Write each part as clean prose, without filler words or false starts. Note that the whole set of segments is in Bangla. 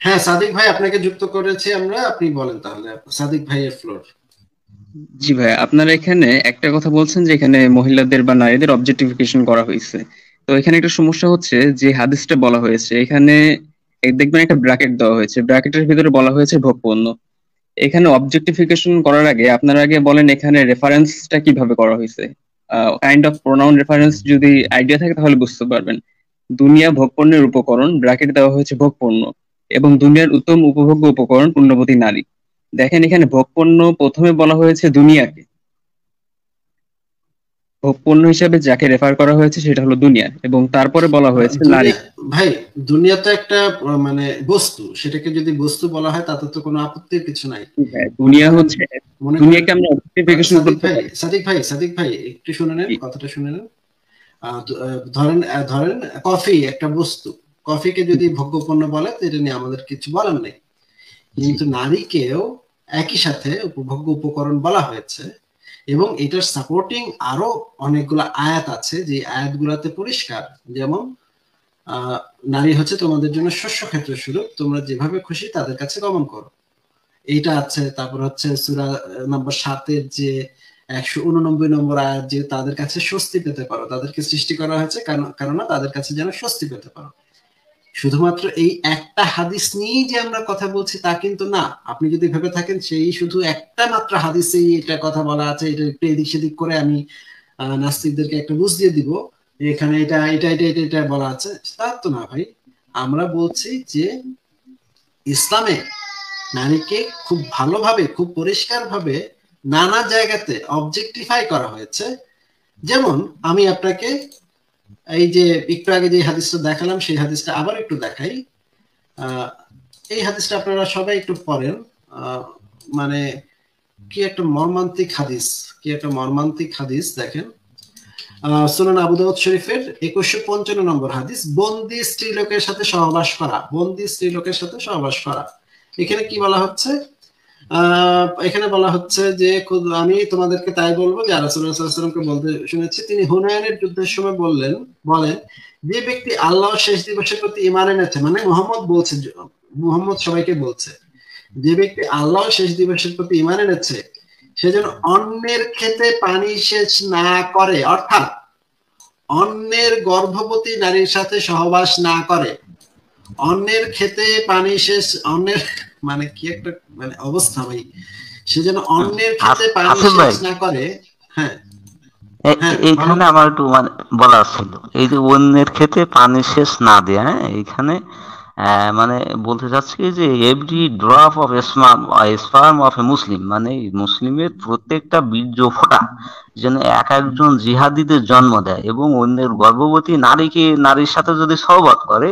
হ্যাঁ, সাদিক ভাই আপনাকে যুক্ত করেছি আমরা, আপনি বলেন তাহলে, সাদিক ভাইয়ের ফ্লোর। জি ভাই, আপনারা এখানে একটা কথা বলছেন যে এখানে মহিলাদের বা নারীদের অবজেক্টিফিকেশন করা হয়েছে। তো এখানে একটা সমস্যা হচ্ছে যে হাদিসটা বলা হয়েছে এখানে, দেখবেন একটা ব্র্যাকেট দেওয়া হয়েছে, ব্র্যাকেটের ভিতরে বলা হয়েছে ভোগ পণ্য। এখানে অবজেক্টিফিকেশন করার আগে আপনারা আগে বলেন এখানে রেফারেন্সটা কিভাবে করা হয়েছে। কাইন্ড অফ প্রোনাউন রেফারেন্স যদি আইডিয়া থাকে তাহলে বুঝতে পারবেন। দুনিয়া ভোগপণ্যের উপকরণ, ব্র্যাকেট দেওয়া হয়েছে ভোগপণ্য, এবং দুনিয়ার উত্তম উপভোগ্য উপকরণ পুণ্যবতী নারী। দেখেন এখানে ভোগপণ্য প্রথমে বলা হয়েছে দুনিয়াকে, ভোগপণ্য হিসেবে যাকে রেফার করা হয়েছে সেটা হলো দুনিয়া, এবং তারপরে বলা হয়েছে নারী। দুনিয়া, ভাই, দুনিয়া তো একটা মানে বস্তু, সেটাকে যদি বস্তু বলা হয় তাতে তো কোনো আপত্তির কিছু নাই। মনে দুনিয়া করেন, হচ্ছে, মনে করেন, দুনিয়াকে আমরা অবজেক্টিফিকেশন সাদিক করতে ভাই, পারি। সাদিক ভাই একটু শুনে নেন, কথাটা শুনে নেন। ধরেন, ধরেন কফি একটা বস্তু, কফিকে যদি ভোগ্যপণ্য বলে তো এটা নিয়ে আমাদের কিছু বলার নেই। জি। কিন্তু নারীকেও একই সাথে উপভোগ্য উপকরণ বলা হয়েছে, এবং এটার সাপোর্টিং আরো অনেকগুলো আয়াত আছে, যে আয়াতগুলোতে পরিষ্কার, যেমন নারী হচ্ছে তোমাদের জন্য শস্য ক্ষেত্র স্বরূপ, তোমরা যেভাবে খুশি তাদের কাছে গমন করো, এইটা আছে। তারপর হচ্ছে সূরা নম্বর 7-এর যে 189 নম্বর আয়াত, যে তাদের কাছে স্বস্তি পেতে পারো, তাদেরকে সৃষ্টি করা হয়েছে কেননা তাদের কাছে যেন স্বস্তি পেতে পারো। শুধুমাত্র এই একটা হাদিস নিয়েই যে আমরা কথা বলছি তা কিন্তু না। আপনি যদি ভেবে থাকেন সেই শুধু একটা মাত্র হাদিসেই এটা কথা বলা আছে, এটা একটু এদিক সেদিক করে আমি নাস্তিকদেরকে একটা বুঝ দিয়ে দিব যে এখানে এটা বলা আছে, তা তো না ভাই। আমরা বলছি যে ইসলামে নারীকে খুব ভালোভাবে, খুব পরিষ্কার ভাবে নানা জায়গাতে অবজেক্টিফাই করা হয়েছে। যেমন আমি আপনাকে এই যে একটু আগে যে হাদিসটা দেখালাম সেই হাদিসটা আবার একটু দেখাই। এই হাদিসটা আপনারা সবাই একটু পড়েন। মানে কি একটা মর্মান্তিক হাদিস, কি একটা মর্মান্তিক হাদিস দেখেন। সুনান আবু দাউদ শরীফের 2155 নম্বর হাদিস, বন্দি স্ত্রীলোকের সাথে সহবাস করা, বন্দি স্ত্রীলোকের সাথে সহবাস করা। এখানে কি বলা হচ্ছে? এখানে বলা হচ্ছে যে আমি তোমাদেরকে তাই বলবো যে রাসূলুল্লাহ সাল্লাল্লাহু আলাইহি ওয়াসাল্লামকে বলতে শুনেছি, তিনি হুনায়নের যুদ্ধের সময় বলেন, যে ব্যক্তি আল্লাহ শেষ দিবসের প্রতি ঈমান এনেছে, মানে মুহাম্মদ বলছে, মুহাম্মদ সবাইকে বলছে, যে ব্যক্তি আল্লাহ শেষ দিবসের প্রতি ঈমান এনেছে সে যেন অন্যের ক্ষেতে পানি সেচ না করে, অর্থাৎ অন্যের গর্ভবতী নারীর সাথে সহবাস না করে, অন্যের ক্ষেতে পানি সেচ, অন্যের মানে কি একটা মানে অবস্থা ভাই, সে যেন অন্যের ক্ষেতে পানি হাসিফ সেচ ভাই, না করে। হ্যাঁ, হ্যাঁ বলুন। এইখানে আমার একটু মানে বলার ছিল, এই যে অন্যের ক্ষেতে পানি সেচ না দেয়া, হ্যাঁ, এইখানে মানে বলতে চাচ্ছি কি যে every drop of sperm of a Muslim, মানে মুসলিমের প্রত্যেকটা বীর্য ফোঁটা যেন এক একজন জিহাদিদের জন্ম দেয়, এবং অন্যের গর্ভবতী নারীর সাথে যদি সহবত করে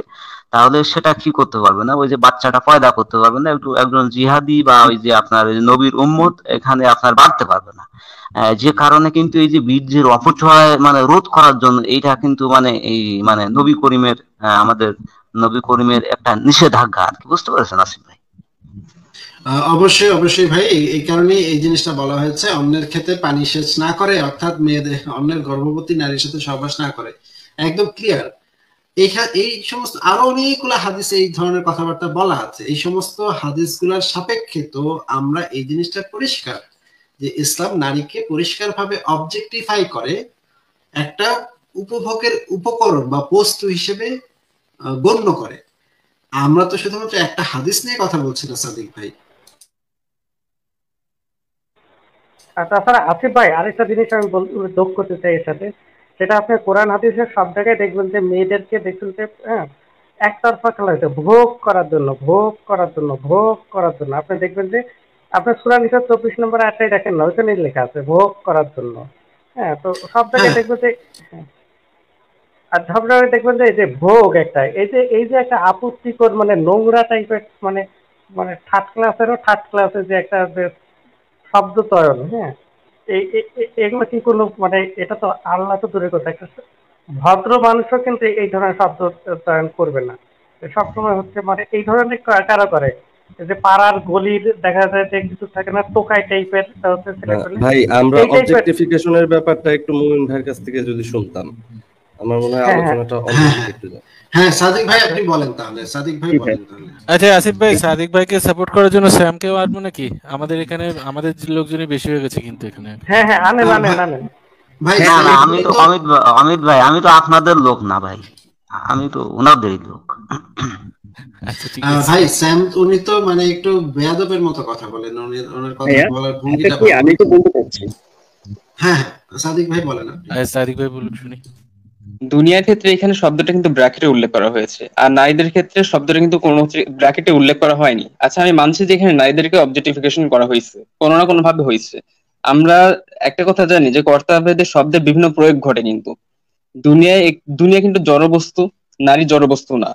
তাহলে সেটা কি করতে পারবে না, ওই যে বাচ্চাটা পয়দা করতে পারবে না, একটু একজন জিহাদি বা ওই যে আপনার নবীর উম্মত এখানে আপনার বাড়তে পারবে না। যে কারণে কিন্তু এই যে বীর্যের অপচয় মানে রোধ করার জন্য এইটা কিন্তু মানে এই মানে নবী করিমের আমাদের নবী করিমের একটা নিষেধাজ্ঞা আর কি, বুঝতে পেরেছেন আসিফ ভাই? অবশ্যই অবশ্যই ভাই, এই কারণেই এই জিনিসটা বলা হয়েছে, অন্যের ক্ষেতে পানি সেচ না করে, অর্থাৎ মেয়েদের, অন্যের গর্ভবতী নারীর সাথে সহবাস না করে, একদম ক্লিয়ার। এই সমস্ত আরো অনেকগুলো হাদিসে এই ধরনের কথাবার্তা বলা আছে। এই সমস্ত হাদিসগুলোর সাপেক্ষে তো আমরা এই জিনিসটা পরিষ্কার যে ইসলাম নারীকে পরিষ্কারভাবে অবজেক্টিফাই করে, একটা উপভোগের উপকরণ বা বস্তু হিসেবে গণ্য করে। আমরা তো শুধুমাত্র একটা হাদিস নিয়ে কথা বলছি না সাদিক ভাই। আর তাছাড়া আসিফ ভাই, আরেকটা জিনিস আমি যোগ করতে চাই এর সাথে, সেটা আপনি কোরআন হাদিসের সব জায়গায় দেখবেন যে মেয়েদেরকে দেখবেন যে একতরফা খেলা হয়েছে ভোগ করার জন্য, ভোগ করার জন্য, ভোগ করার জন্য। আপনি দেখবেন যে আপনার সূরা নিসা 24 নম্বর আয়াতটাই দেখেন না, ওইখানে লেখা আছে ভোগ করার জন্য। হ্যাঁ, তো সব হ্যাঁ, জায়গায় দেখবেন যে আর সব জায়গায় দেখবেন যে এই যে ভোগ একটা, এই যে একটা আপত্তিকর মানে নোংরা টাইপের মানে মানে থার্ড ক্লাসেরও থার্ড ক্লাসের যে একটা শব্দ চয়ন, হ্যাঁ, এগুলো কি কোনো মানে এটা তো আল্লাহ তো দূরের কথা, একটা ভদ্র মানুষও কিন্তু এই ধরনের শব্দ চয়ন করবে না। সবসময় হচ্ছে মানে এই ধরনের কারা করে, এই যে পাড়ার গলির দেখা যায় যে কিছু থাকে না টোকাই টাইপের হচ্ছে ছেলে পেলে, ভাই আমরা এই টাইপের। অবজেক্টিফিকেশনের ব্যাপারটা একটু মুমিন ভাইয়ের কাছ থেকে যদি শুনতাম। আমার মনে হয় হ্যাঁ, হ্যাঁ। আলোচনাটা অন্য হ্যাঁ, দিকে হ্যাঁ। একটু যায়। হ্যাঁ, সাদিক ভাই আপনি বলেন তাহলে, সাদিক ভাই জি ভাই। বলেন তাহলে। আচ্ছা আসিফ ভাই, সাদিক ভাইকে সাপোর্ট করার জন্য স্যামকেও আনবো নাকি? আমাদের এখানে আমাদের লোকজনই বেশি হয়ে গেছে কিন্তু এখানে। হ্যাঁ, হ্যাঁ, আনেন আহ, আনেন ভাই- আনেন। ভাই না তাহলে না, আমি তো অমিত ভাই আমি তো আপনাদের লোক না ভাই, আমি তো ওনাদেরই লোক। আচ্ছা ঠিক আছে। ভাই স্যাম উনি তো মানে একটু বেয়াদবের মতো কথা বলেন, ওনার কথা ভাইয়া, বলার এটা ভঙ্গিটা কি ভালো আমি না। তো বলতে চাচ্ছি, হ্যাঁ, হ্যাঁ, সাদিক ভাই বলেন আপনি। আচ্ছা সাদিক ভাই বলুন শুনি। দুনিয়ার ক্ষেত্রে এখানে শব্দটা কিন্তু ব্র্যাকেটে উল্লেখ করা হয়েছে, আর নারীদের ক্ষেত্রে শব্দটা কিন্তু কোনো ব্র্যাকেটে উল্লেখ করা হয়নি। আচ্ছা আমি মানছি যে এখানে নারীদেরকে অবজেক্টিফিকেশন করা হয়েছে, কোনো না কোনো ভাবে হয়েছে। আমরা একটা কথা জানি যে কর্তাভেদে শব্দের বিভিন্ন প্রয়োগ ঘটে, কিন্তু দুনিয়া কিন্তু জড়বস্তু, নারী জড়বস্তু না।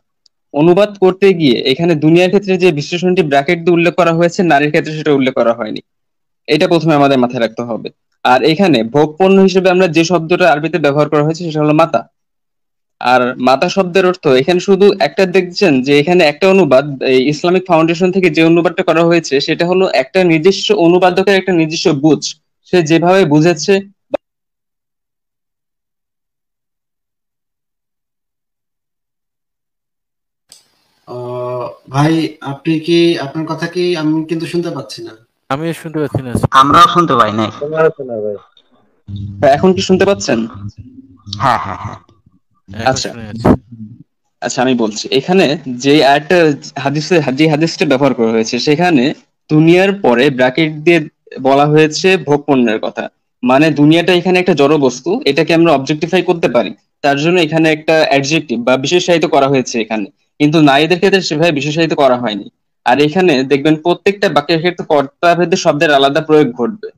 অনুবাদ করতে গিয়ে এখানে দুনিয়ার ক্ষেত্রে যে বিশ্লেষণটি ব্র্যাকেট দিয়ে উল্লেখ করা হয়েছে, নারীর ক্ষেত্রে সেটা উল্লেখ করা হয়নি। এটা প্রথমে আমাদের মাথায় রাখতে হবে। আর এখানে ভোগ পণ্য হিসেবে আমরা যে শব্দটা আরবিতে ব্যবহার করা হয়েছে সেটা হলো মাতা। আর মাতা শব্দের অর্থ এখানে শুধু একটা, দেখছেন যে এখানে একটা অনুবাদ এই ইসলামিক ফাউন্ডেশন থেকে যে অনুবাদটা করা হয়েছে সেটা হলো একটা নির্দিষ্ট অনুবাদকের একটা নির্দিষ্ট বুঝ, সে যেভাবে বুঝেছে। ভাই আপনি কি, আপনার কথা কি আমি কিন্তু শুনতে পাচ্ছি না। আমি শুনতে পাচ্ছি না। আমরাও শুনতে পাই নাই। শোনা ভাই। এখন কি শুনতে পাচ্ছেন? হ্যাঁ হ্যাঁ হ্যাঁ। এখন আচ্ছা। শুনে যাচ্ছে। আচ্ছা আমি বলছি, এখানে যে আরেকটা যে হাদিসটা ব্যবহার করা হয়েছে সেখানে দুনিয়ার পরে ব্র্যাকেট দিয়ে বলা হয়েছে ভোগ পণ্যের কথা। মানে দুনিয়াটা এখানে একটা জড় বস্তু, এটাকে আমরা অবজেক্টিফাই করতে পারি, তার জন্য এখানে একটা অ্যাডজেক্টিভ বা বিশেষায়িত করা হয়েছে এখানে। কিন্তু নারীদের ক্ষেত্রে সেভাবে বিশেষায়িত করা হয়নি। আর এখানে দেখবেন প্রত্যেকটা বাক্যের ক্ষেত্রে কর্তাভেদে শব্দের আলাদা প্রয়োগ ঘটবে।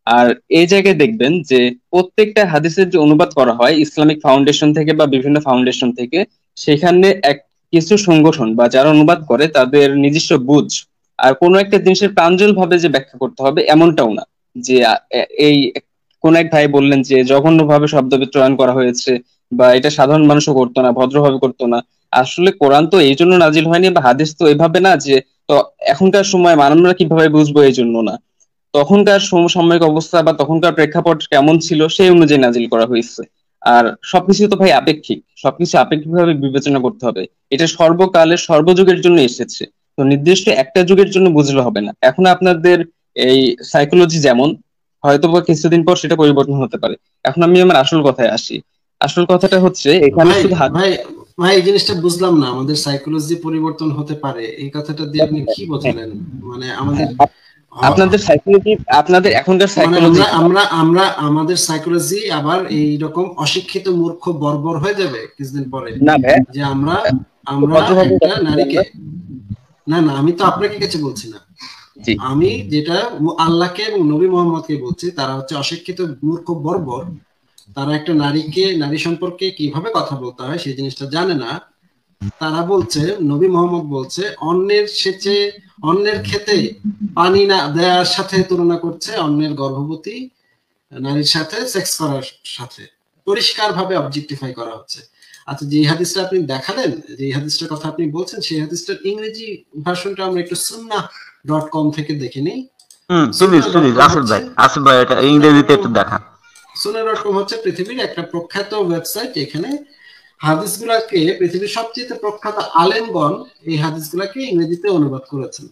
আর এই জায়গায় দেখবেন যে প্রত্যেকটা হাদিসের যে অনুবাদ করা হয় ইসলামিক ফাউন্ডেশন থেকে বা বিভিন্ন ফাউন্ডেশন থেকে, সেখানে কিছু সংগঠন বা যারা অনুবাদ করে তাদের নিজস্ব বুঝ, আর কোনো একটা জিনিসের প্রাঞ্জল ভাবে যে ব্যাখ্যা করতে হবে এমনটাও না। যে এই কোন এক ভাই বললেন যে জঘন্য ভাবে শব্দ চয়ন করা হয়েছে, বা এটা সাধারণ মানুষও করতো না, ভদ্রভাবে করতো না। আসলে কোরআন তো এই জন্য নাজিল হয়নি, বা হাদিস তো এভাবে না যে তো এখনকার সময় আমরা কিভাবে বুঝবো এই জন্য না। তখনকার সমসাময়িক অবস্থা বা তখনকার প্রেক্ষাপট কেমন ছিল সেই অনুযায়ী নাজিল করা হয়েছে। আর সবকিছু তো ভাই আপেক্ষিক, সবকিছু আপেক্ষিকভাবে বিবেচনা করতে হবে। এটা সর্বকালের সর্বযুগের জন্য এসেছে, তো নির্দিষ্ট একটা যুগের জন্য বুঝলে হবে না। এখন আপনাদের এই সাইকোলজি যেমন, হয়তো বা কিছুদিন পর সেটা পরিবর্তন হতে পারে। এখন আমি আমার আসল কথায় আসি। আসল কথাটা হচ্ছে এখানে ভাই শুধু ভাই ভাই এই জিনিসটা বুঝলাম না, আমাদের সাইকোলজি পরিবর্তন হতে পারে এই কথাটা দিয়ে আপনি কি বোঝালেন? মানে আমাদের আপনাদের সাইকোলজি, আপনাদের এখনকার মানে সাইকোলজি আমরা আমাদের সাইকোলজি আবার এইরকম অশিক্ষিত মূর্খ বর্বর হয়ে যাবে কিছুদিন পরে, না ভাই, যে আমরা একটা নারীকে, না না আমি তো আপনাকে কিছু বলছি না, আমি যেটা আল্লাহকে এবং নবী মোহাম্মদকে বলছি, তারা হচ্ছে অশিক্ষিত মূর্খ বর্বর। তারা একটা নারী সম্পর্কে কিভাবে কথা বলতে হয় সেই জিনিসটা জানে না। তারা বলছে, নবী মোহাম্মদ বলছে অন্যের সেচে অন্যের খেতে পানি না দেওয়ার সাথে তুলনা করছে অন্যের গর্ভবতী নারীর সাথে সেক্স করার সাথে, পরিষ্কার ভাবে অবজেক্টিফাই করা হচ্ছে। আচ্ছা যে হাদিসটা আপনি দেখালেন, যে হাদিসটার কথা আপনি বলছেন, সেই হাদিসটার ইংরেজি ভার্সনটা আমরা একটু sunnah.com থেকে দেখে নিই। আসিফ ভাই এটা ইংরেজিতে একটু দেখান। sunnah.com হচ্ছে পৃথিবীর একটা প্রখ্যাত ওয়েবসাইট। এখানে হাদিসগুলাকে পৃথিবীর সবচেয়ে প্রখ্যাত আলেমগণ এই হাদিসগুলাকে ইংরেজিতে অনুবাদ করেছেন।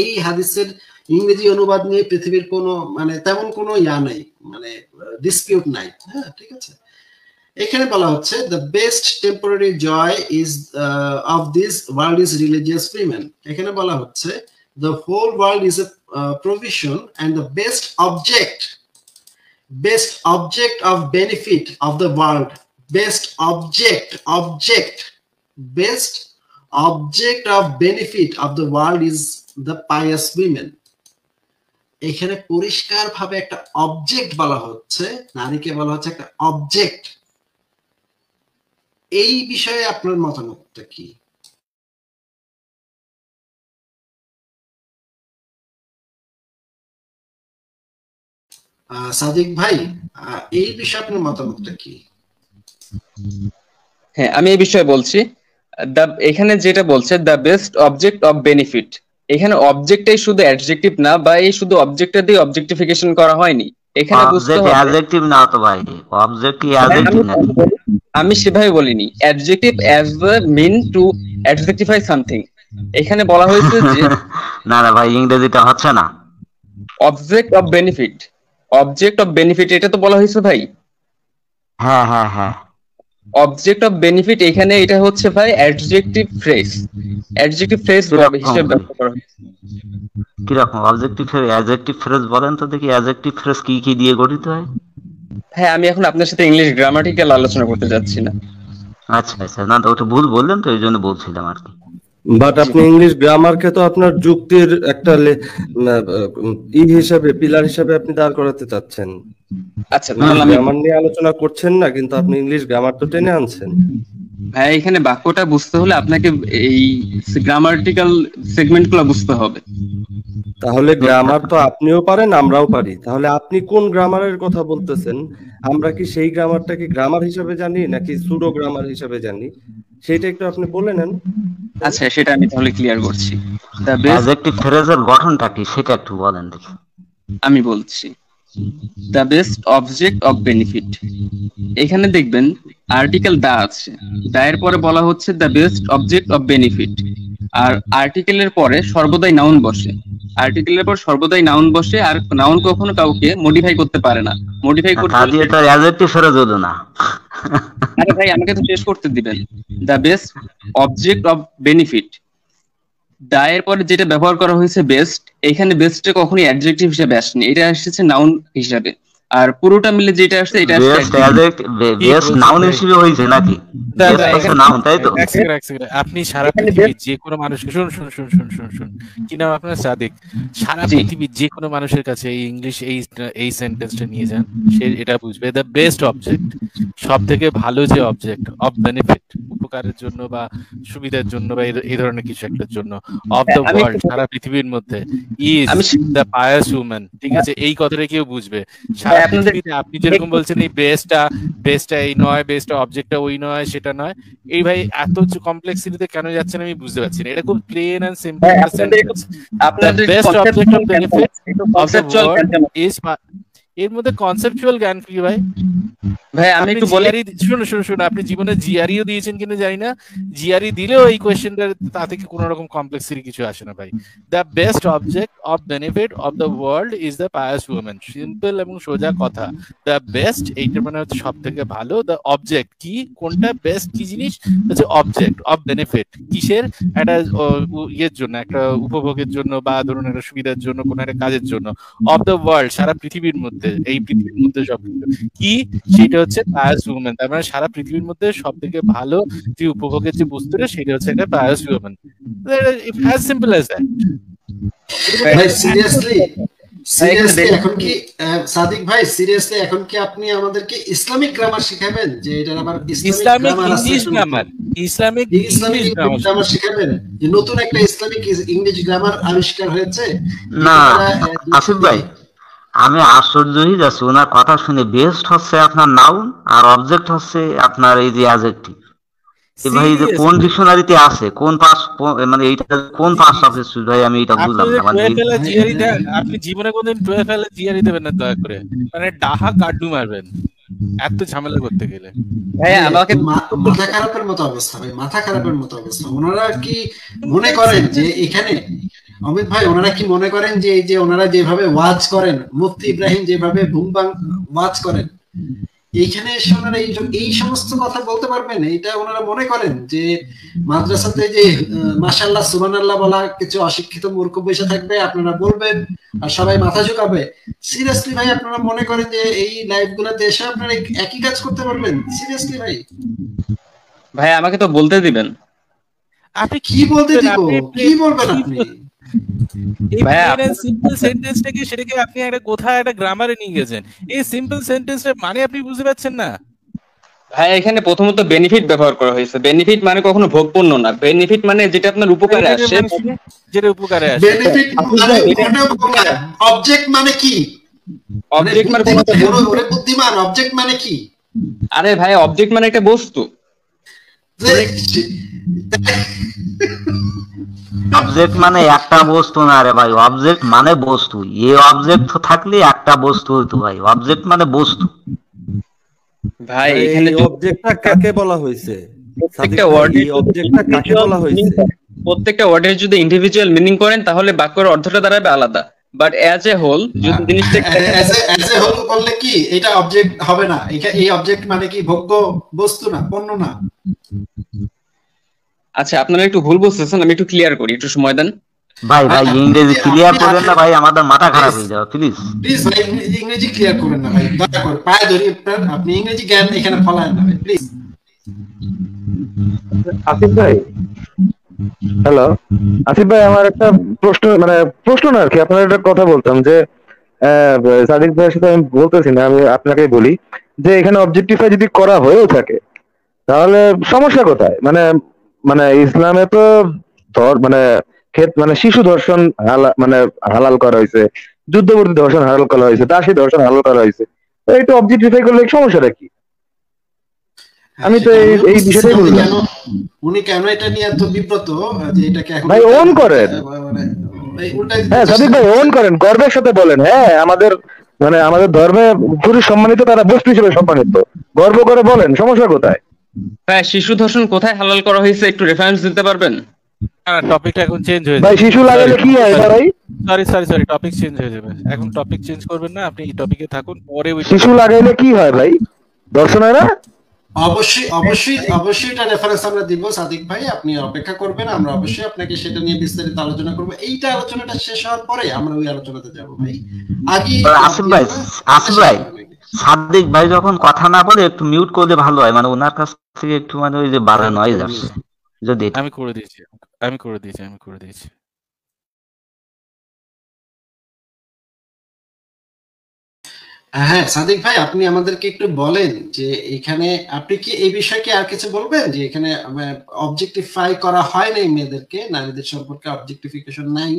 এই হাদিসের ইংরেজি অনুবাদ নিয়ে পৃথিবীর কোনো মানে তেমন কোনো নাই, মানে ডিসপিউট নাই। হ্যাঁ ঠিক আছে, এখানে বলা হচ্ছে the best temporary joy is of this world is religious women। এখানে বলা হচ্ছে the whole world is a provision and the best object of benefit of the world, best object of benefit of the world is the pious women। এখানে পরিষ্কার ভাবে একটা অবজেক্ট বলা হচ্ছে, নারীকে বলা হচ্ছে একটা অবজেক্ট। এই বিষয়ে আপনার মতামতটা কি? সাদিক ভাই এই বিষয়ে আপনার মতামতটা কি? হ্যাঁ আমি এই বিষয়ে বলছি। এখানে যেটা বলছে the best object of benefit, এখানে অবজেক্টটাই শুধু অ্যাডজেক্টিভ না, বা এই শুধু অবজেক্টটা দিয়ে অবজেক্টিফিকেশন করা হয়নি। এখানে বুঝতে অবজেক্ট হবে অ্যাডজেক্টিভ না তো ভাই, অবজেক্ট কি অ্যাডজেক্টিভ না? আমি সেভাবে বলিনি adjective as the mean to adjectify something. এখানে বলা হয়েছে যে না না ভাই, ইংরেজিটা হচ্ছে না। Object of benefit, object of benefit এটা তো বলা হয়েছে ভাই। হ্যাঁ হ্যাঁ হ্যাঁ, অবজেক্ট অফ বেনিফিট এখানে এটা হচ্ছে ভাই অ্যাডজেক্টিভ ফ্রেজ, অ্যাডজেক্টিভ ফ্রেজ হিসেবে ব্যবহার করা হয়েছে। কিরকম অবজেক্টিভ অ্যাডজেক্টিভ ফ্রেজ বলেন তো দেখি, অ্যাডজেক্টিভ ফ্রেজ কি কি দিয়ে গঠিত হয়? হ্যাঁ আমি এখন আপনার সাথে ইংলিশ গ্রামাটিক্যাল আলোচনা করতে যাচ্ছি না। আচ্ছা আচ্ছা, না তো ওটা ভুল বললেন তো এই জন্য বলছিলাম আর কি। বাট আপনি ইংলিশ গ্রামারকে তো আপনার যুক্তির একটা হিসাবে, পিলার হিসাবে আপনি দাঁড় করাতে চাচ্ছেন। আচ্ছা তাহলে আমি গ্রামার নিয়ে আলোচনা করছেন না, কিন্তু আপনি ইংলিশ গ্রামার তো টেনে আনছেন। ভাই এখানে বাক্যটা বুঝতে হলে আপনাকে এই গ্রামাটিক্যাল সেগমেন্ট গুলো বুঝতে হবে। তাহলে গ্রামার তো আপনিও পারেন, আমরাও পারি। তাহলে আপনি কোন গ্রামারের কথা বলতেছেন? আমরা কি সেই গ্রামারটাকে গ্রামার হিসাবে জানি নাকি সুডো গ্রামার হিসাবে জানি, সেটা একটু আপনি বলে নেন। আচ্ছা সেটা আমি তাহলে ক্লিয়ার করছি। অ্যাডজেক্টিভ ফ্রেজের গঠনটা কি সেটা একটু বলেন দেখি। আমি বলছি the best object of benefit, এখানে দেখবেন আর্টিকেল দা আছে, দা এর পরে বলা হচ্ছে the best object of benefit, আর আর্টিকেলের পরে সর্বদাই নাউন বসে, আর্টিকেলের পর সর্বদাই নাউন বসে, আর নাউন কখনো কাউকে মডিফাই করতে পারে না। মডিফাই করতে তা দিয়ে তো অ্যাডজেক্টিভ ফ্রেজ হলো না। আরে ভাই আমাকে তো শেষ করতে দিবেন। The best object of benefit, the এর পরে যেটা ব্যবহার করা হয়েছে বেস্ট, এখানে বেস্টে কখনোই অ্যাডজেক্টিভ হিসেবে আসেনি, এটা এসেছে নাউন হিসাবে। আর পুরোটা মিলে যেটা আসছে এটা আসছে বেস্ট অ্যাডজেক্টিভ, বেস্ট নাউন হিসেবে হয়েছে নাকি? বেস্ট নাউন, তাই তো? আপনি সারা পৃথিবীর যে কোনো মানুষকে শুন শুন শুন শুন শুন শুন কি নাম আপনার? সাদিক। সারা পৃথিবীর যে কোনো মানুষের কাছে এই ইংলিশ এই সেন্টেন্সটা নিয়ে যান, সে এটা বুঝবে দ্য বেস্ট অবজেক্ট, সব থেকে ভালো যে অবজেক্ট অফ বেনিফিট, উপকারের জন্য বা সুবিধার জন্য বা এই ধরনের কিছু একটার জন্য, অফ দ্য ওয়ার্ল্ড, সারা পৃথিবীর মধ্যে, ইজ দ্য পায়াস উম্যান। ঠিক আছে, এই কথাটা কেউ বুঝবে সারা পৃথিবীতে। আপনি যেরকম বলছেন এই বেস্টটা এই নয়, বেস্টটা অবজেক্টটা ওই নয়, সেটা নয়, এই ভাই এত কমপ্লেক্সিটিতে কেন যাচ্ছেন আমি বুঝতে পারছি না। এটা খুব প্লেন এন্ড সিম্পল সেন্টেন্স। আপনাদের best object of benefit of the world is, এর মধ্যে কনসেপচুয়াল জ্ঞান কি ভাই? ভাই আমি একটু বলি, শুনুন আপনি জীবনে জিআরইও দিয়েছেন কিনা জানি না, জিআরই দিলেও এই কোয়েশ্চেনটা তা থেকে কোনো রকম কমপ্লেক্সিটি কিছু আসে না ভাই। The best object of benefit of the world is the pious women, simple এবং সোজা কথা। দ্য বেস্ট এইটার মানে হচ্ছে সব থেকে ভালো, দ্য অবজেক্ট কি, কোনটা বেস্ট কি জিনিস হচ্ছে অবজেক্ট অফ বেনিফিট, কিসের? একটা ইয়ের জন্য, একটা উপভোগের জন্য বা ধরুন একটা সুবিধার জন্য, কোনো একটা কাজের জন্য। অফ দ্য ওয়ার্ল্ড সারা পৃথিবীর মধ্যে, এই পৃথিবীর মধ্যে সব কি, সেটা হচ্ছে পায়াস উইমেন। তার মানে সারা পৃথিবীর মধ্যে সব থেকে ভালো যে উপভোগের যে বস্তুটা, সেটা হচ্ছে একটা pious women. As simple as that. ভাই সিরিয়াসলি এখন কি সাদিক ভাই, সিরিয়াসলি এখন কি আপনি আমাদেরকে ইসলামিক গ্রামার শিখাবেন? যে এটার আবার Islamic English grammar, Islamic grammar শিখাবেন? যে নতুন একটা ইসলামিক ইংলিশ গ্রামার আবিষ্কার হয়েছে? না আসিফ ভাই, আমি আশ্চর্য হয়ে যাচ্ছি ওনার কথা শুনে। বেস্ট হচ্ছে আপনার নাউন আর অবজেক্ট হচ্ছে আপনার এই যে অ্যাডজেক্টিভ। ভাই যে কোন ডিকশনারিতে আছে, কোন পাস, মানে এইটা কোন পাস অফিস ভাই, আমি এটা বুঝলাম না। মানে আপনি জীবনে কোনদিন 12 জিআরই দেবেন না দয়া করে, মানে ডাহা কাটু মারবেন এত ঝামেলা করতে গেলে। ভাই আমাকে মাথা খারাপের মতো অবস্থা ভাই, মাথা খারাপের মতো অবস্থা। ওনারা কি মনে করেন যে এখানে অমিত ভাই, ওনারা কি মনে করেন যে এই যে ওনারা যেভাবে ওয়াজ করেন, মুফতি ইব্রাহিম যেভাবে ভুমবাং ওয়াজ করেন, এইখানে এসে ওনারা এই সমস্ত কথা বলতে পারবেন? এটা ওনারা মনে করেন যে মাদ্রাসাতে যে মাশাআল্লাহ সুবহানাল্লাহ বলা কিছু অশিক্ষিত মূর্খ বসে থাকবে, আপনারা বলবেন আর সবাই মাথা ঝুঁকাবে? সিরিয়াসলি ভাই আপনারা মনে করেন যে এই লাইভ গুলাতে এসে আপনারা একই কাজ করতে পারবেন? সিরিয়াসলি ভাই? ভাই আমাকে তো বলতে দিবেন। আপনি কি বলতে দিব? কি বলবেন আপনি? সিম্পল সেন্টেন্সটাকে সেটাকে আপনি একটা কোথায় একটা গ্রামারে নিয়ে গেছেন। এই সিম্পল সেন্টেন্সের মানে আপনি বুঝতে পারছেন না ভাই। এখানে প্রথমত বেনিফিট ব্যবহার করা হয়েছে। বেনিফিট মানে কখনো ভোগপূর্ণ না। বেনিফিট মানে যেটা আপনার উপকারে আসে, যেটা উপকারে আসে। বেনিফিট মানে অবজেক্ট মানে কি? অবজেক্ট মানে বুদ্ধিমান, অবজেক্ট মানে কি? আরে ভাই অবজেক্ট মানে একটা বস্তু। অবজেক্ট মানে একটা বস্তু না রে ভাই, অবজেক্ট মানে বস্তু। এই অবজেক্ট থাকলে একটা বস্তু হইতো ভাই, অবজেক্ট মানে বস্তু। ভাই এই এখানে অবজেক্টটা কাকে বলা হয়েছে সাদিক প্রত্যেকটা ভাই, ওয়ার্ডের এই অবজেক্টটা কাকে বলা হয়েছে? প্রত্যেকটা ওয়ার্ডের যদি ইন্ডিভিজুয়াল মিনিং করেন তাহলে বাক্যের অর্থটা দাঁড়াবে আলাদা, বাট অ্যাজ এ হোল যদি জিনিসটাকে দেখেন এজ এ হোল করলে কি এটা অবজেক্ট হবে না? এই অবজেক্ট মানে কি ভোগ্য বস্তু না, পণ্য না? আচ্ছা আপনারা একটু ভুল বুঝতেছেন, আমি একটু ক্লিয়ার করি, একটু সময় দেন। ভাই ভাই ইংরেজি ক্লিয়ার করেন না ভাই, আমাদের মাথা খারাপ হয়ে যাবে প্লিজ। প্লিজ ভাই ইংরেজি ক্লিয়ার করেন না ভাই, দয়া করে পায়ে ধরি আপনি ইংরেজি জ্ঞান এখানে ফলায়েন না ভাই প্লিজ। আসিফ ভাই, হ্যালো আসিফ ভাই, আমার একটা প্রশ্ন, মানে প্রশ্ন না আর কি, আপনার একটা কথা বলতাম যে সাদিক ভাইয়ের সাথে আমি বলতেছি না, আমি আপনাকেই বলি যে এখানে অবজেক্টিফাই যদি করা হয়েও থাকে তাহলে সমস্যা কোথায়? মানে মানে ইসলামে তো মানে মানে শিশু ধর্ষণ মানে হালাল করা হয়েছে, যুদ্ধবর্তী ধর্ষণ হালাল করা হয়েছে, দাসী ধর্ষণ হালাল করা হয়েছে, তো এটা অবজেক্টিফাই করলে সমস্যাটা কি? আমি তো এই বিষয়টাই বললাম। উনি কেন এটা নিয়ে এত বিব্রত যে এটাকে এখন ভাই ওন করেন, হ্যাঁ সাদিক ভাই ওন করেন, গর্বের সাথে বলেন, হ্যাঁ আমাদের মানে আমাদের ধর্মে পুরুষ সম্মানিত, তারা বস্তু হিসেবে সম্মানিত, গর্ব করে বলেন, সমস্যা কোথায়? হ্যাঁ শিশু ধর্ষণ কোথায় হালাল করা হয়েছে একটু রেফারেন্স দিতে পারবেন? টপিকটা এখন চেঞ্জ হয়ে ভাই যাবে। শিশু লাগালে কি হয় ভাই? সরি টপিক চেঞ্জ হয়ে যাবে, এখন টপিক চেঞ্জ করবেন না, আপনি এই টপিকে থাকুন, পরে ওই শিশু লাগাইলে কি হয় ভাই? দর্শন হয় না? অবশ্যই এটা রেফারেন্স আমরা দিব সাদিক ভাই, আপনি অপেক্ষা করবেন, আমরা অবশ্যই আপনাকে সেটা নিয়ে বিস্তারিত আলোচনা করব। এইটা আলোচনাটা শেষ হওয়ার পরে আমরা ওই আলোচনাতে যাব ভাই। আগে আসিফ ভাই সাদিক ভাই যখন কথা না বলে একটু মিউট করলে ভালো হয়, মানে ওনার কাছ থেকে একটু মানে ওই যে বাড়া নয়েজ আসছে। যদি আমি করে দিয়েছি। হ্যাঁ সাদিক ভাই, আপনি আমাদেরকে একটু বলেন যে এখানে আপনি কি এই বিষয়ে কি আর কিছু বলবেন, যে এখানে অবজেক্টিফাই করা হয় নাই মেয়েদেরকে, নারীদের সম্পর্কে অবজেক্টিফিকেশন নাই,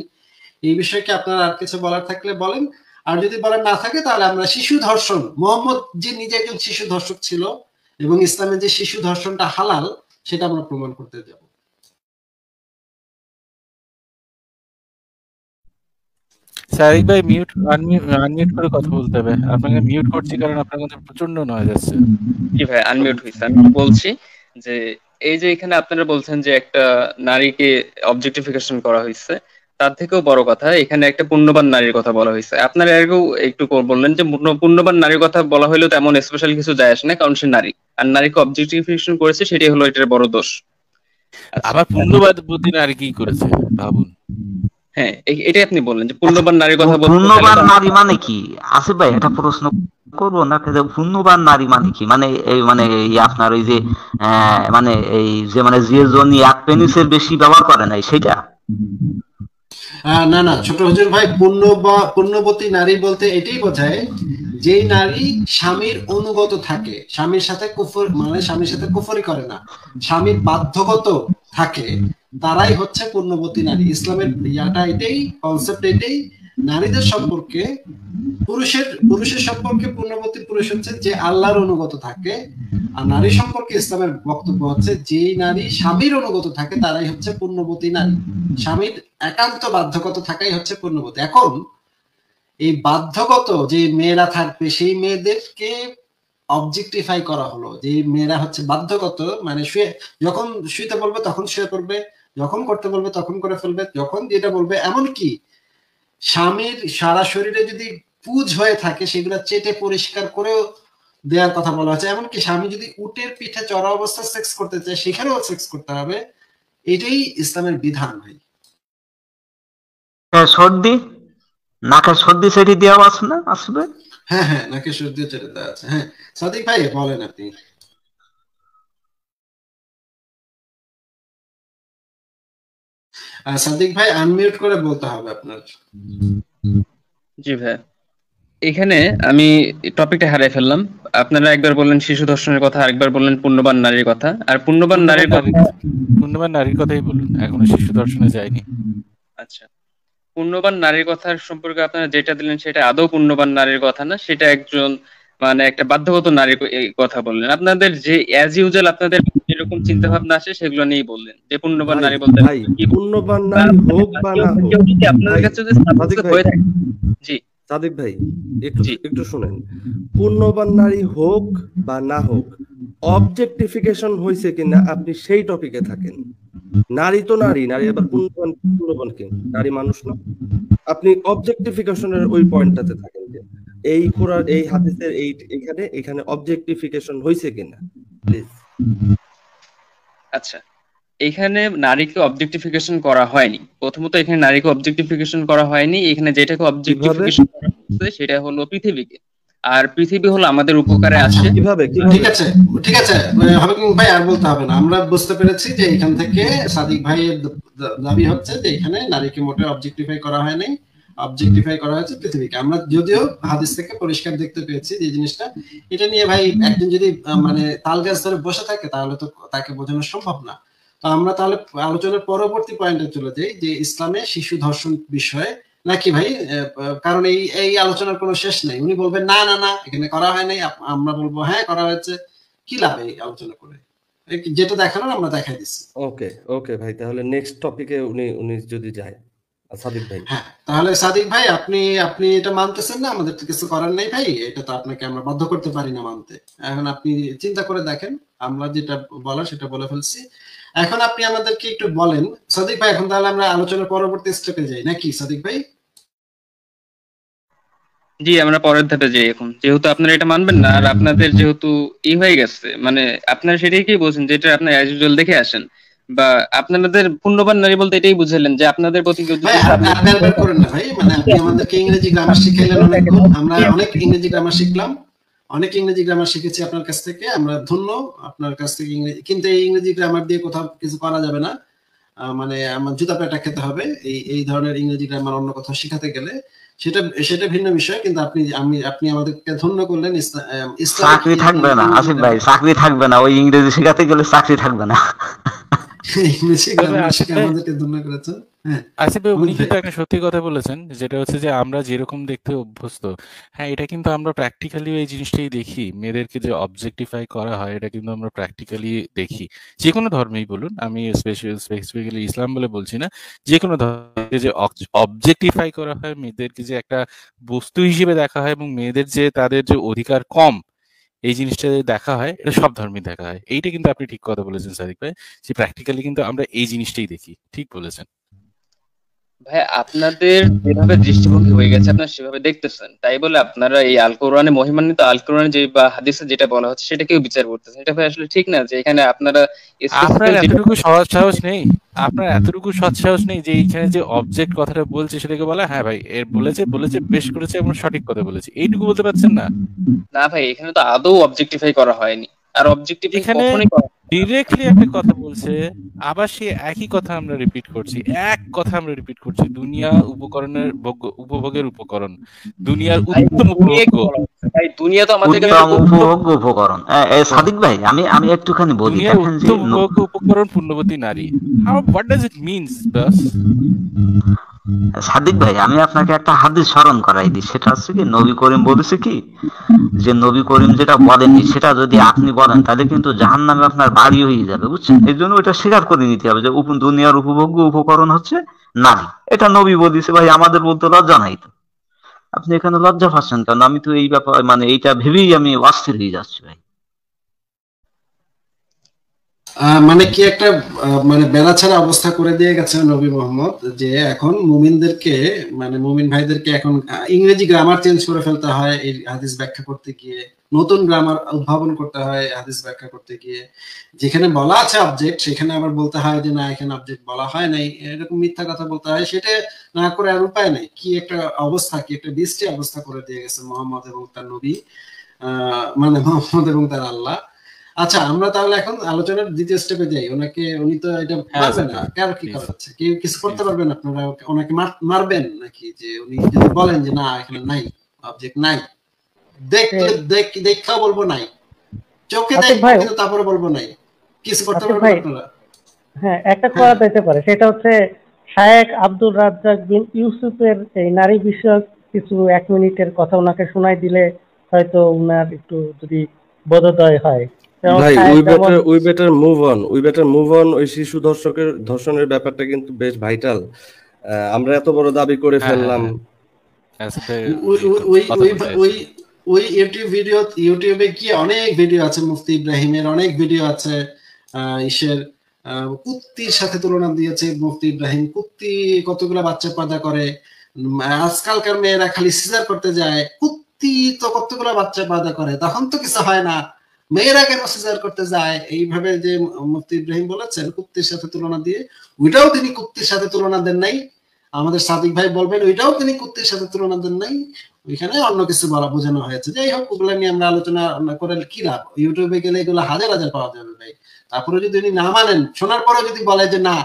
এই বিষয়ে কি আপনার আর কিছু বলার থাকলে বলেন। আর যদি বলার না থাকে তাহলে আমরা শিশু ধর্ষণ, মোহাম্মদ যে নিজে একজন শিশু ধর্ষক ছিল এবং ইসলামে যে শিশু ধর্ষণটা হালাল সেটা আমরা প্রমাণ করতে যাব। সাদিক ভাই আনমিউট করে কথা বলতে হবে, আপনাকে মিউট করছি কারণ আপনার মধ্যে প্রচন্ড নয়েজ আসছে। জি ভাই আনমিউট হইছে, আমি বলছি যে এই যে এখানে আপনারা বলছেন যে একটা নারীকে অবজেক্টিফিকেশন করা হয়েছে, তার থেকেও বড় কথা এখানে একটা পুণ্যবান নারীর কথা বলা হয়েছে। আপনারা এরকেও একটু বললেন যে পুণ্যবান নারীর কথা বলা হইলেও তেমন স্পেশাল কিছু যায় আসে না, কারণ সে নারী, আর নারীকে অবজেক্টিফিকেশন করেছে, সেটাই হলো এটার বড় দোষ। আবার পুণ্যবাদ বুদ্ধি নারী কি করেছে ভাবুন। হ্যাঁ এটাই আপনি বললেন যে পুণ্যবান নারীর কথা বলতে, পুণ্যবান নারী মানে কি? আসিফ ভাই একটা প্রশ্ন করবো না, পুণ্যবান নারী মানে কি? মানে এই মানে আপনার ওই যে মানে এই যে মানে যে জন এক পেনিসের বেশি ব্যবহার করে নাই সেটা? না ছোট হুজুর ভাই, পুণ্যবতী নারী বলতে এটাই বোঝায় যে নারী স্বামীর অনুগত থাকে, স্বামীর সাথে কুফরি করে না, স্বামীর বাধ্যগত থাকে, তারাই হচ্ছে পুণ্যবতী নারী। ইসলামের ইয়াটা এটাই, কনসেপ্ট এটাই। নারীদের সম্পর্কে পুরুষের সম্পর্কে পুণ্যবতী পুরুষ হচ্ছে যে আল্লাহর অনুগত থাকে, আর নারী সম্পর্কে ইসলামের বক্তব্য হচ্ছে যে নারী স্বামীর অনুগত থাকে তারাই হচ্ছে পুণ্যবতী নারী। স্বামীর একান্ত বাধ্যগত থাকাই হচ্ছে পুণ্যবতী। এখন এই বাধ্যগত যে মেয়েরা থাকবে সেই মেয়েদেরকে অবজেক্টিফাই করা হলো, যে মেয়েরা হচ্ছে বাধ্যগত, মানে যখন শুইতে বলবে তখন শুয়ে পড়বে, যখন করতে বলবে তখন করে ফেলবে, যখন যেটা বলবে। এমনকি স্বামীর সারা শরীরে যদি পুজ হয়ে থাকে সেগুলো চেটে পরিষ্কার করেও দেওয়ার কথা বলা হচ্ছে। এমনকি স্বামী যদি উটের পিঠে চড়া অবস্থা সেক্স করতে চায় সেখানেও সেক্স করতে হবে। এটাই ইসলামের বিধান ভাই। সর্দি, নাকের সর্দি সেটি দেওয়া আছে না আসবে? হ্যাঁ নাকের সর্দি চেটে দেওয়া আছে। হ্যাঁ সাদিক ভাই বলেন আপনি। সাদিক ভাই আনমিউট করে বলতে হবে আপনার। জি ভাই এখানে আমি টপিকটা হারিয়ে ফেললাম। আপনারা একবার বললেন শিশু ধর্ষণের কথা, আরেকবার বললেন পুণ্যবান নারীর কথা। আর পুণ্যবান নারীর কথাই বলুন, এখনো শিশু ধর্ষণে যায়নি। আচ্ছা, পুণ্যবান নারীর কথা সম্পর্কে আপনারা যেটা দিলেন সেটা আদৌ পুণ্যবান নারীর কথা না, সেটা একজন মানে একটা বাধ্যগত নারীর কথা বললেন। আপনাদের যে অ্যাজ ইউজুয়াল আপনাদের যেরকম চিন্তা ভাবনা আসে সেগুলো নিয়েই বললেন যে পুণ্যবান নারী বলতে ভাই পুণ্যবান নারী হোক বা না হোক, আপনাদের কাছে যদি সাবজেক্ট হয়ে থাকে। জি সাদিক ভাই একটু শুনেন, পুণ্যবান নারী হোক বা না হোক, অবজেক্টিফিকেশন হয়েছে কিনা আপনি সেই টপিকে থাকেন। নারী তো নারী, নারী আবার পুণ্যবান কি নারী মানুষ না? আপনি অবজেক্টিফিকেশনের ওই পয়েন্টটাতে থাকেন যে এই কোরআন এই হাদিসের এখানে অবজেক্টিফিকেশন হয়েছে কিনা প্লিজ। আচ্ছা, এখানে নারীকে অবজেক্টিফিকেশন করা হয়নি। প্রথমত এখানে নারীকে অবজেক্টিফিকেশন করা হয়নি। এখানে যেটাকে অবজেক্টিফিকেশন করা হচ্ছে সেটা হলো পৃথিবীকে, আর পৃথিবী হলো আমাদের উপকারে আসে। কিভাবে? ঠিক আছে ভাই, আর বলতে হবে না, আমরা বুঝতে পেরেছি যে এখান থেকে সাদিক ভাইয়ের দাবি হচ্ছে যে এখানে নারীকে মোটে অবজেক্টিফাই করা হয় নাই, অবজেক্টিফাই করা হয়েছে পৃথিবীকে। আমরা যদিও হাদিস থেকে পরিষ্কার দেখতে পেয়েছি যে জিনিসটা, এটা নিয়ে ভাই একজন যদি মানে তাল গাছ ধরে বসে থাকে তাহলে তো তাকে বোঝানো সম্ভব না। তো আমরা তাহলে আলোচনার পরবর্তী পয়েন্টে চলে যাই যে ইসলামে শিশু ধর্ষণ বিষয়ে নাকি ভাই, কারণ এই আলোচনার কোনো শেষ নেই। উনি বলবেন না না না এখানে করা হয় নাই, আমরা বলবো হ্যাঁ করা হয়েছে। কি লাভ এই আলোচনা করে? যেটা দেখানোর আমরা দেখাই দিচ্ছি। ওকে ভাই, তাহলে নেক্সট টপিকে উনি যদি যায় সাদিক ভাই। হ্যাঁ, তাহলে সাদিক ভাই আপনি এটা মানতেছেন না, আমাদের তো কিছু করার নেই ভাই, এটা তো আপনাকে আমরা বাধ্য করতে পারি না মানতে। এখন আপনি চিন্তা করে দেখেন, আমরা যেটা বলার সেটা বলে ফেলছি। এখন আপনি আমাদেরকে একটু বলেন সাদিক ভাই, এখন তাহলে আমরা আলোচনার পরবর্তী স্টেপে যাই নাকি সাদিক ভাই? জি, আমরা পরের ধাপে যাই এখন, যেহেতু আপনারা এটা মানবেন না আর আপনাদের যেহেতু হয়ে গেছে, মানে আপনারা সেটাই কি বলছেন যেটা আপনারা অ্যাজ ইউজুয়াল দেখে আসেন, বা আপনাদের পুণ্যবান নারী বলতে এটাই বুঝালেন যে আপনাদের প্রতি করেন না ভাই, মানে আপনি আমাদেরকে ইংরেজি গ্রামার শিখাইলেন অনেকক্ষণ, আমরা অনেক ইংরেজি গ্রামার শিখলাম, অনেক ইংরেজি গ্রামার শিখেছি আপনার কাছ থেকে, আমরা ধন্য আপনার কাছ থেকে ইংরেজি। কিন্তু এই ইংরেজি গ্রামার দিয়ে কোথাও কিছু করা যাবে না, মানে আমার জুতা পেটা খেতে হবে এই ধরনের ইংরেজি গ্রামার অন্য কোথাও শিখাতে গেলে, সেটা ভিন্ন বিষয়। কিন্তু আপনি আমাদেরকে ধন্য করলেন। চাকরি থাকবে না আসিফ ভাই, চাকরি থাকবে না, ওই ইংরেজি শেখাতে গেলে চাকরি থাকবে না। ইংরেজি গ্রামার শিখে আমাদেরকে ধন্য করেছেন। আসিফ ভাই উনি কিন্তু একটা সত্যি কথা বলেছেন, যেটা হচ্ছে যে আমরা যেরকম দেখতে অভ্যস্ত, হ্যাঁ এটা কিন্তু আমরা প্র্যাকটিক্যালি এই জিনিসটাই দেখি, মেয়েদেরকে যে অবজেক্টিফাই করা হয় এটা কিন্তু আমরা প্র্যাকটিক্যালি দেখি, যে কোনো ধর্মেই বলুন, আমি স্পেসিফিক্যালি ইসলাম বলে বলছি না, যে কোনো ধর্মে যে অবজেক্টিফাই করা হয়, মেয়েদেরকে যে একটা বস্তু হিসেবে দেখা হয় এবং মেয়েদের যে তাদের যে অধিকার কম এই জিনিসটা দেখা হয়, এটা সব ধর্মে দেখা হয়। এইটা কিন্তু আপনি ঠিক কথা বলেছেন সাদিক ভাই, যে প্র্যাকটিক্যালি কিন্তু আমরা এই জিনিসটাই দেখি। ঠিক বলেছেন ভাই, আপনাদের যেভাবে দৃষ্টিভঙ্গি হয়ে গেছে আপনারা সেভাবে দেখতেছেন, তাই বলে আপনারা এই আল কোরআনে মহিমান্বিত আল কোরআনে যে বা হাদিসে যেটা বলা হচ্ছে সেটাকেও বিচার করতেছেন। এটা ভাই আসলে ঠিক না যে এখানে আপনারা আপনার এতটুকু সৎ সাহস নেই, আপনার এতটুকু সৎ সাহস নেই যে এইখানে যে অবজেক্ট কথাটা বলছে সেটাকে বলা হ্যাঁ ভাই এর বলেছে বেশ করেছে এবং সঠিক কথা বলেছে, এইটুকু বলতে পারছেন না? না ভাই, এখানে তো আদৌ অবজেক্টিফাই করা হয়নি, আর অবজেক্টিফাই কখনোই করা ডিরেক্টলি একটা কথা বলছে, আবার সে একই কথা আমরা রিপিট করছি, দুনিয়া উপকরণের উপভোগের উপকরণ, দুনিয়ার উত্তম উপভোগ্য ভাই, দুনিয়া তো আমাদের কাছে উপভোগ্য উপকরণ। সাদিক ভাই আমি একটুখানি বলি, দুনিয়ার উত্তম উপভোগ্য উপকরণ পুণ্যবতী নারী। হোয়াট ডাজ ইট মিনস বস? সাদিক ভাই আমি আপনাকে একটা হাদিস স্মরণ করাই দিই, সেটা হচ্ছে কি নবী করিম বলেছে কি, যে নবী করিম যেটা বলেননি সেটা যদি আপনি বলেন তাহলে কিন্তু জাহান্নামে আপনার বাড়ি হয়ে যাবে, বুঝছেন? এই জন্য ওইটা স্বীকার করে নিতে হবে যে দুনিয়ার উপভোগ্য উপকরণ হচ্ছে নারী। এটা নবী বলেছে ভাই, আমাদের বলতে লজ্জা নাই তো? আপনি এখানে লজ্জা পাচ্ছেন কারণ আমি তো এই ব্যাপার মানে এইটা ভেবেই আমি অস্থির হয়ে যাচ্ছি ভাই। মানে কি একটা মানে বেলাছাড়া অবস্থা করে দিয়ে গেছে নবী মোহাম্মদ, যে এখন মুমিনদেরকে মানে মুমিন ভাইদেরকে এখন ইংরেজি গ্রামার চেঞ্জ করে ফেলতে হয় এই হাদিস ব্যাখ্যা করতে গিয়ে, নতুন গ্রামার উদ্ভাবন করতে হয় হাদিস ব্যাখ্যা করতে গিয়ে। যেখানে বলা আছে অবজেক্ট সেখানে আবার বলতে হয় যে না এখানে অবজেক্ট বলা হয় নাই, এরকম মিথ্যা কথা বলতে হয়। সেটা না করে আর উপায় নাই। কি একটা অবস্থা, কি একটা বিশ্রী অবস্থা করে দিয়ে গেছে মোহাম্মদ এবং তার নবী, মানে মোহাম্মদ এবং তার আল্লাহ। আচ্ছা, আমরা তাহলে এখন আলোচনার দ্বিতীয় স্টেপে যাই। উনি তো এটা পারবেন না, কার কি করাচ্ছে, কেউ কিছু করতে পারবেন? আপনারা ওনাকে মারবেন নাকি? যে উনি যদি বলেন যে না এখানে নাই অবজেক্ট নাই, দেখা বলবো নাই, চোখে দেখবো কিন্তু তারপরে বলবো নাই, কিছু করতে পারবেন আপনারা? হ্যাঁ, একটা করা যেতে পারে, সেটা হচ্ছে শায়েখ আব্দুল রাজ্জাক বিন ইউসুফের এই নারী বিষয়ক কিছু 1 মিনিটের কথা ওনাকে শোনাই দিলে হয়তো উনার একটু যদি বোধোদয় হয়। যেমন ভাই খায়ের যেমন উই বেটার মুভ অন। ওই শিশু ধর্ষণের ব্যাপারটা কিন্তু বেশ ভাইটাল। আমরা এত বড় দাবি করে হ্যাঁ, ফেললাম। ওই ইউটিউবে কি অনেক ভিডিও আছে, মুফতি ইব্রাহিমের অনেক ভিডিও আছে। ইসের কুত্তির সাথে তুলনা দিয়েছে মুফতি ইব্রাহিম, কুত্তি কতগুলো বাচ্চা পয়দা করে। আজকালকার মেয়েরা খালি সিজার করতে যায়, কুত্তি তো কতগুলো বাচ্চা পয়দা করে, তখন তো কিছু হয় না, মেয়েরা কেন সিজার করতে যায়? এইভাবে যে মুফতি ইব্রাহিম বলেছেন কুত্তির সাথে তুলনা দিয়ে, ওইটাও তিনি কুত্তির সাথে তুলনা দেন নাই। আমাদের সাদিক ভাই বলবেন ওইটাও তিনি কুত্তির সাথে তুলনা দেন নাই, ওইখানে অন্য কিছু বলা বোঝানো হয়েছে। যাই হোক, ওগুলো নিয়ে আমরা আলোচনা করে কি লাভ? ইউটিউবে গেলে এগুলো হাজার হাজার পাওয়া যাবে ভাই। তারপরে যদি উনি না মানেন, শোনার পরে যদি বলে যে না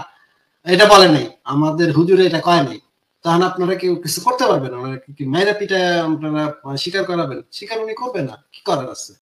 এটা বলে নাই, আমাদের হুজুরে এটা কয় নাই, তখন আপনারা কেউ কিছু করতে পারবেন? ওনারা কি মায়েরা পিঠা আপনারা স্বীকার করাবেন? স্বীকার উনি করবে না, কি করার আছে?